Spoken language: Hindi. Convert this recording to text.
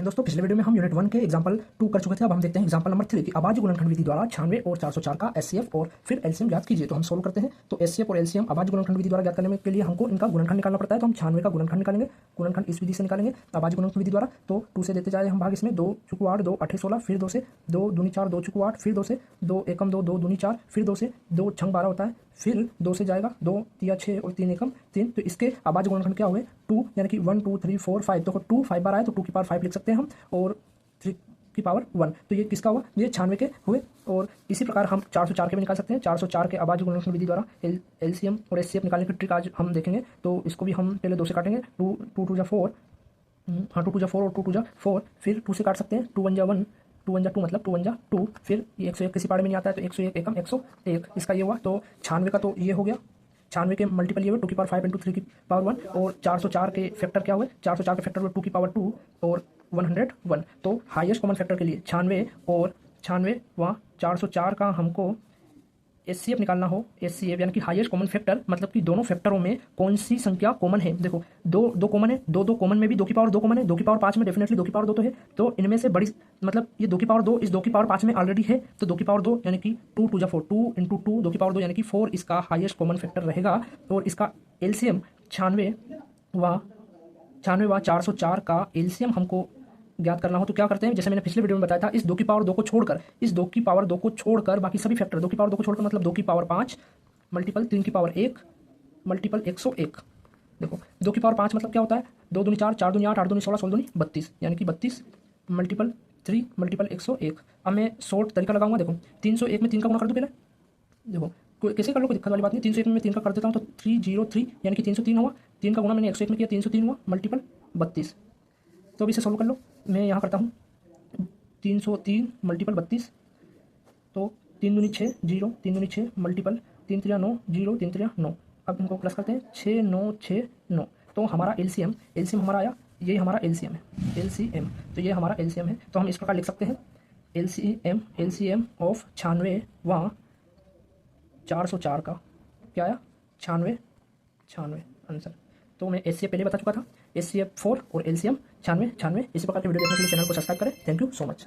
दोस्तों पिछले वीडियो में हम यूनिट 1 के एग्जांपल 2 कर चुके थे। अब हम देखते हैं एग्जांपल नंबर 3 की अभाज्य गुणनखंड विधि द्वारा 96 और 404 का एचसीएफ और फिर एलसीएम ज्ञात कीजिए। तो हम सोल्व करते हैं। तो एचसीएफ और एलसीएम अभाज्य गुणनखंड विधि द्वारा ज्ञात करने के लिए हमको इनका गुणनखंड निकालना पड़ता है। तो हम 96 का गुणनखंड निकालेंगे। गुणनखंड इस विधि से निकालेंगे अभाज्य गुणनखंड विधि द्वारा। तो 2 से देते जाए हम भाग इसमें 2 चुकू 8 2 8 16 फिर 2 से 2 दूनी 4 2 चुकू 8 फिर 2 से 2 एकम 2 2 दूनी 4 फिर 2 से 2 छंग 12 होता है फिर 2 से जाएगा 2 तिया 6 और 3 एकम 3। तो इसके अभाज्य गुणनखंड क्या हुए 2 यानी कि 1 2 3 4 5। तो 2 5 बार आए तो 2 की पावर 5 लिख सकते हैं हम और 3 की पावर 1। तो ये किसका हुआ ये 96 के हुए। और इसी प्रकार हम 404 के भी निकाल सकते हैं। 404 के अभाज्य गुणनखंड विधि द्वारा एलसीएम और एचसीएफ निकालने की ट्रिक आज हम देखेंगे। तो इसको भी हम पहले 2 से काटेंगे 2 2 जा 4 हाँ 2 2 जा 4 और 2 2 जा 4 फिर 2 से काट सकते हैं 2 1 जा 1 2 1 जा 2 मतलब 2 1 जा 2 फिर 101 किसी पाड़े में नहीं आता है तो 101 एकम 101 इसका ये हुआ। तो 96 का तो ये हो गया 96 के मल्टीपल ये हुए 2 की पावर 5 इंटू 3 की पावर 1 और 404 के फैक्टर क्या हुए 404 के फैक्टर हुए 2 की पावर 2 और 101। तो हाईएस्ट कॉमन फैक्टर के लिए 96 और 96 व 404 का हमको एचसीएफ निकालना हो। एचसीएफ यानी कि हाईएस्ट कॉमन फैक्टर मतलब कि दोनों फैक्टरों में कौन सी संख्या कॉमन है। देखो 2 कॉमन है 2 कॉमन में भी 2 की पावर 2 कॉमन है 2 की पावर 5 में डेफिनेटली 2 की पावर 2 तो है। तो इनमें से बड़ी मतलब ये 2 की पावर 2 इस 2 की पावर 5 में ऑलरेडी है। तो 2 की पावर 2 यानी कि 2 2 जा 4 2 इंटू 2 2 की पावर 2 यानी कि 4 इसका हाईएस्ट कॉमन फैक्टर रहेगा। और इसका एलसीएम 96 व 404 का एलसीएम हमको ज्ञात करना हो तो क्या करते हैं जैसे मैंने पिछले वीडियो में बताया था इस 2 की पावर 2 को छोड़कर इस 2 की पावर 2 को छोड़कर बाकी सभी फैक्टर 2 की पावर 2 को छोड़कर मतलब 2 की पावर 5 मल्टीपल 3 की पावर 1 मल्टीपल 101। देखो 2 की पावर 5 मतलब क्या होता है 2 दूनी 4 4 दूनी 8 8 दूनी 16 16 दूनी 32 यानी कि 32 मल्टीपल 3 मल्टीपल 101। अब मैं शॉर्ट तरीका लगाऊंगा। देखो 301 में 3 का गुणा कर दूं पहले। देखो कैसे कर लो कोई दिक्कत वाली बात नहीं। 301 में 3 का कर देता हूँ तो 303 यानी कि 303 हुआ। 3 का गुणा मैंने 101 में किया 303 हुआ मल्टीपल 32। तो अब इसे सोल्व कर लो। मैं यहाँ करता हूँ 303 मल्टीपल 32 तो 3 दूनी 6 0 3 दूनी 6 मल्टीपल 3 3 9 0 3 3 9। अब इनको प्लस करते हैं 6 9 6 9। तो हमारा एलसीएम हमारा आया ये हमारा एलसीएम है एलसीएम। तो ये हमारा एलसीएम है। तो हम इस प्रकार लिख सकते हैं एलसीएम ऑफ 96 व 404 का क्या आया 96 आंसर। तो मैं एचसीएफ पहले बता चुका था एचसीएफ 4 और एलसीएम 96 इसी प्रकार के वीडियो देखने के लिए चैनल को सब्सक्राइब करें। Thank you so much.